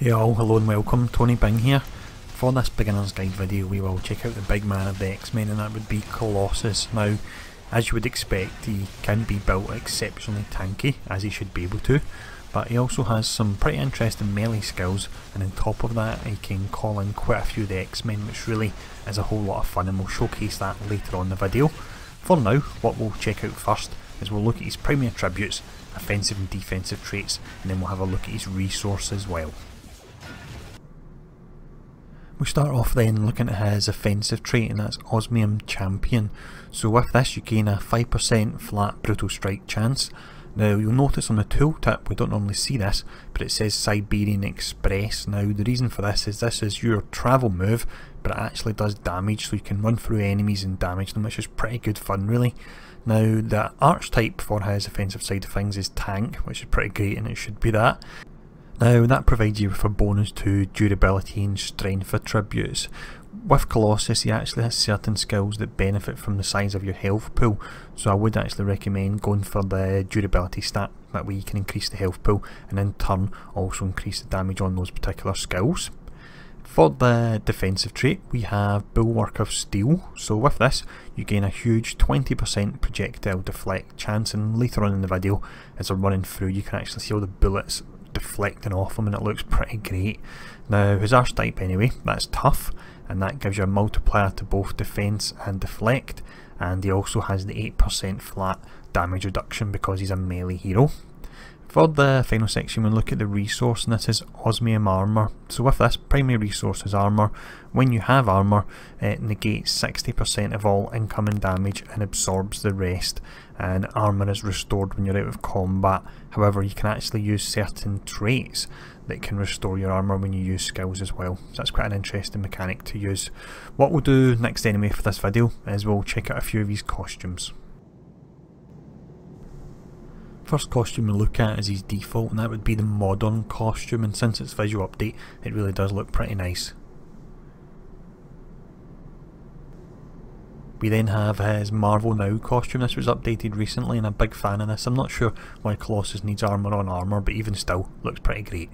Hey all, hello and welcome, Tony Bing here. For this beginner's guide video we will check out the big man of the X-Men, and that would be Colossus. Now, as you would expect, he can be built exceptionally tanky, as he should be able to, but he also has some pretty interesting melee skills, and on top of that he can call in quite a few of the X-Men, which really is a whole lot of fun, and we'll showcase that later on in the video. For now, what we'll check out first is we'll look at his primary attributes, offensive and defensive traits, and then we'll have a look at his resource as well. We start off then looking at his offensive trait, and that's Osmium Champion. So with this you gain a 5% flat brutal strike chance. Now you'll notice on the tooltip we don't normally see this, but it says Siberian Express. Now the reason for this is your travel move, but it actually does damage, so you can run through enemies and damage them, which is pretty good fun really. Now the archetype for his offensive side of things is Tank, which is pretty great, and it should be that. Now that provides you with a bonus to durability and strength attributes. With Colossus he actually has certain skills that benefit from the size of your health pool, so I would actually recommend going for the durability stat. That way you can increase the health pool and in turn also increase the damage on those particular skills. For the defensive trait we have Bulwark of Steel. So with this you gain a huge 20% projectile deflect chance, and later on in the video as they're running through you can actually see all the bullets deflecting off him, and it looks pretty great. Now his archetype anyway, that's Tough, and that gives you a multiplier to both defense and deflect, and he also has the 8% flat damage reduction because he's a melee hero. For the final section we look at the resource, and this is Osmium Armor. So with this, primary resource is armor. When you have armor, it negates 60% of all incoming damage and absorbs the rest, and armor is restored when you're out of combat. However, you can actually use certain traits that can restore your armor when you use skills as well, so that's quite an interesting mechanic to use. What we'll do next anyway for this video is we'll check out a few of his costumes. First costume we'll look at is his default, and that would be the modern costume, and since it's visual update it really does look pretty nice. We then have his Marvel Now costume. This was updated recently and I'm a big fan of this. I'm not sure why Colossus needs armour on armour, but even still looks pretty great.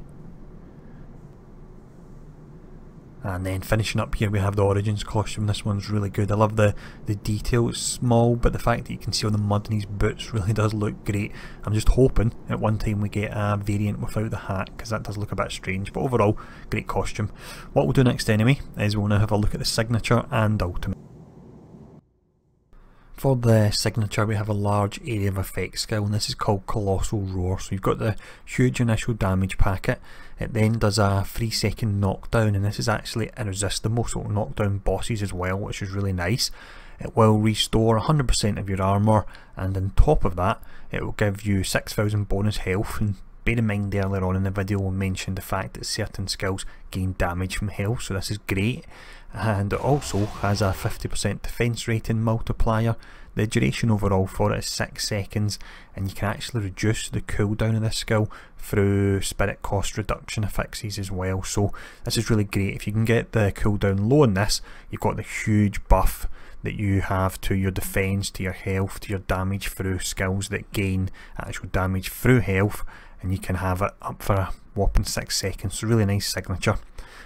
And then finishing up here we have the Origins costume. This one's really good. I love the detail. It's small, but the fact that you can see all the mud in his boots really does look great. I'm just hoping at one time we get a variant without the hat, because that does look a bit strange, but overall great costume. What we'll do next anyway is we'll now have a look at the signature and ultimate. For the signature we have a large area of effect skill, and this is called Colossal Roar. So you've got the huge initial damage packet, it then does a 3-second knockdown, and this is actually irresistible, so it will knock down bosses as well, which is really nice. It will restore 100% of your armour, and on top of that it will give you 6000 bonus health. And bear in mind earlier on in the video we mentioned the fact that certain skills gain damage from health, so this is great. And it also has a 50% defense rating multiplier. The duration overall for it is 6 seconds, and you can actually reduce the cooldown of this skill through spirit cost reduction affixes as well, so this is really great. If you can get the cooldown low on this, you've got the huge buff that you have to your defense, to your health, to your damage through skills that gain actual damage through health, and you can have it up for a whopping 6 seconds, so really nice signature.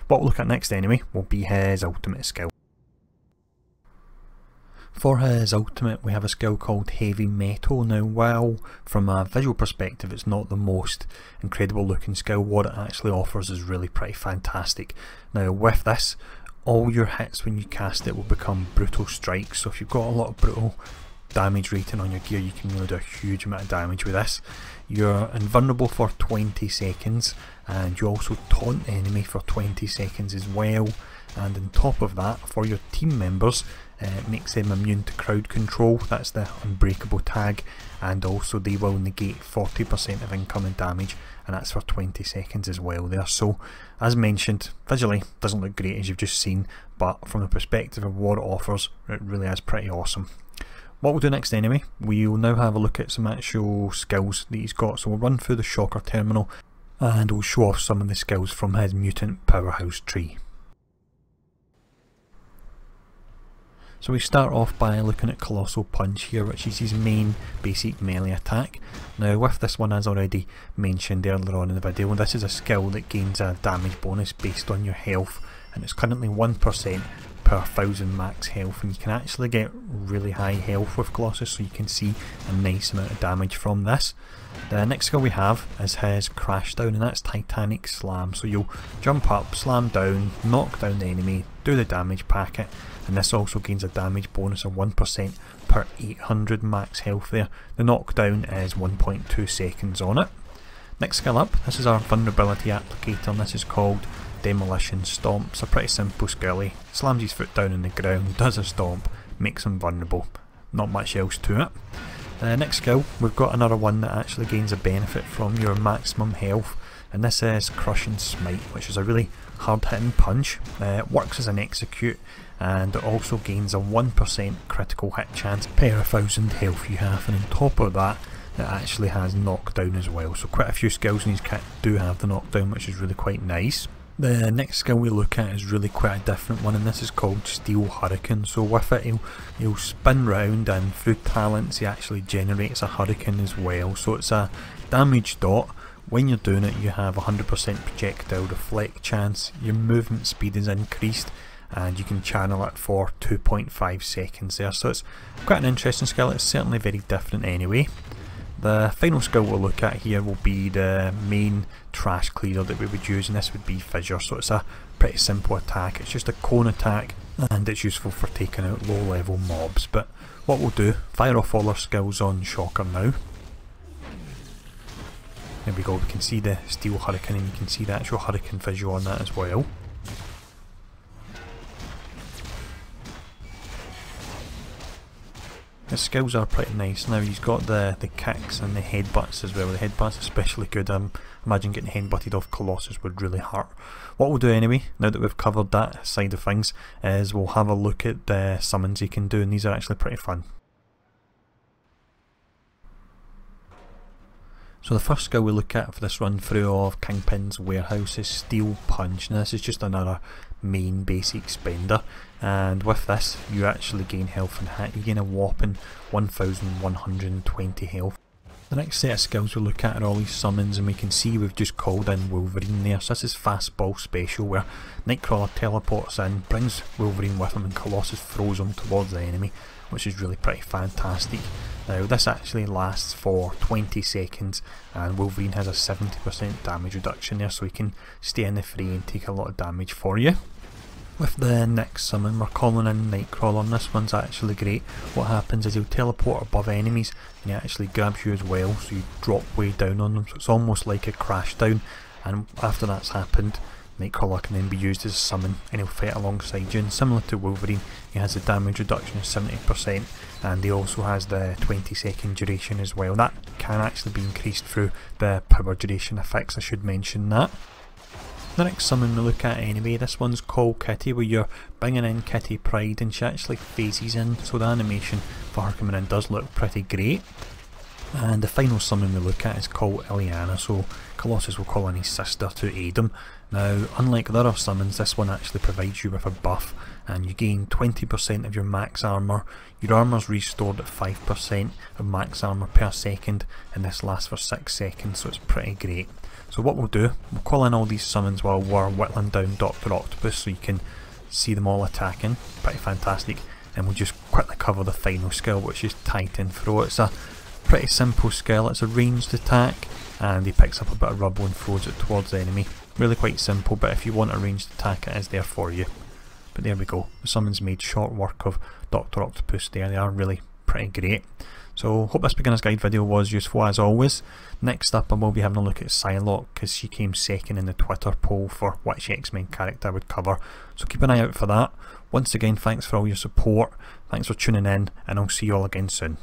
What we'll look at next anyway will be his ultimate skill. For his ultimate we have a skill called Heavy Metal. Now while from a visual perspective it's not the most incredible looking skill, what it actually offers is really pretty fantastic. Now with this, all your hits when you cast it will become brutal strikes, so if you've got a lot of brutal damage rating on your gear you can really do a huge amount of damage with this. You're invulnerable for 20 seconds, and you also taunt the enemy for 20 seconds as well, and on top of that for your team members it makes them immune to crowd control. That's the unbreakable tag, and also they will negate 40% of incoming damage, and that's for 20 seconds as well there. So as mentioned, visually doesn't look great as you've just seen, but from the perspective of what it offers it really is pretty awesome. What we'll do next anyway, we'll now have a look at some actual skills that he's got. So we'll run through the Shocker terminal and we'll show off some of the skills from his mutant powerhouse tree. So we start off by looking at Colossal Punch here, which is his main basic melee attack. Now with this one, as already mentioned earlier on in the video, this is a skill that gains a damage bonus based on your health, and it's currently 1% per 1000 max health, and you can actually get really high health with Colossus, so you can see a nice amount of damage from this. The next skill we have is his Crash Down, and that's Titanic Slam. So you'll jump up, slam down, knock down the enemy, do the damage packet, and this also gains a damage bonus of 1% per 800 max health there. The knockdown is 1.2 seconds on it. Next skill up, this is our vulnerability applicator, and this is called Demolition Stomp. It's a pretty simple skill. He slams his foot down on the ground, does a stomp, makes him vulnerable. Not much else to it. Next skill, we've got another one that actually gains a benefit from your maximum health, and this is Crushing Smite, which is a really hard hitting punch. It works as an execute, and it also gains a 1% critical hit chance per 1000 health you have, and on top of that it actually has knockdown as well. So quite a few skills in his kit do have the knockdown, which is really quite nice. The next skill we look at is really quite a different one, and this is called Steel Hurricane. So with it he'll spin round, and through talents he actually generates a hurricane as well. So it's a damage dot. When you're doing it you have 100% projectile deflect chance, your movement speed is increased, and you can channel it for 2.5 seconds there. So it's quite an interesting skill. It's certainly very different anyway. The final skill we'll look at here will be the main trash clearer that we would use, and this would be Fissure. So it's a pretty simple attack. It's just a cone attack, and it's useful for taking out low level mobs. But what we'll do, fire off all our skills on Shocker now. There we go, we can see the Steel Hurricane, and you can see the actual Hurricane visual on that as well. His skills are pretty nice. Now he's got the kicks and the headbutts as well. The headbutts especially good. Imagine getting headbutted off Colossus would really hurt. What we'll do anyway, now that we've covered that side of things, is we'll have a look at the summons he can do, and these are actually pretty fun. So the first skill we look at for this run through of Kingpin's Warehouse is Steel Punch. Now this is just another main basic spender, and with this you actually gain health and hit. You gain a whopping 1120 health. The next set of skills we look at are all these summons, and we can see we've just called in Wolverine there. So this is Fastball Special, where Nightcrawler teleports in, brings Wolverine with him, and Colossus throws him towards the enemy, which is really pretty fantastic. Now this actually lasts for 20 seconds, and Wolverine has a 70% damage reduction there, so he can stay in the fray and take a lot of damage for you. With the next summon we're calling in Nightcrawler, and this one's actually great. What happens is he'll teleport above enemies, and he actually grabs you as well, so you drop way down on them, so it's almost like a crash down, and after that's happened Nightcrawler can then be used as a summon, and he'll fight alongside you. And similar to Wolverine, he has a damage reduction of 70%, and he also has the 20-second duration as well. That can actually be increased through the power duration effects, I should mention that. The next summon we look at anyway, this one's called Kitty, where you're bringing in Kitty Pryde, and she actually phases in, so the animation for her coming in does look pretty great. And the final summon we look at is called Ileana, so Colossus will call in his sister to aid him. Now, unlike the other summons, this one actually provides you with a buff, and you gain 20% of your max armour. Your armour's restored at 5% of max armour per second, and this lasts for 6 seconds, so it's pretty great. So what we'll do, we'll call in all these summons while we're whittling down Dr. Octopus, so you can see them all attacking. Pretty fantastic. And we'll just quickly cover the final skill, which is Titan Throw. It's a pretty simple skill. It's a ranged attack, and he picks up a bit of rubble and throws it towards the enemy. Really quite simple, but if you want a ranged attack, it is there for you. But there we go, the summons made short work of Dr. Octopus there. They are really pretty great. So hope this beginner's guide video was useful as always. Next up I will be having a look at Psylocke, because she came second in the Twitter poll for which X-Men character I would cover. So keep an eye out for that. Once again, thanks for all your support, thanks for tuning in, and I'll see you all again soon.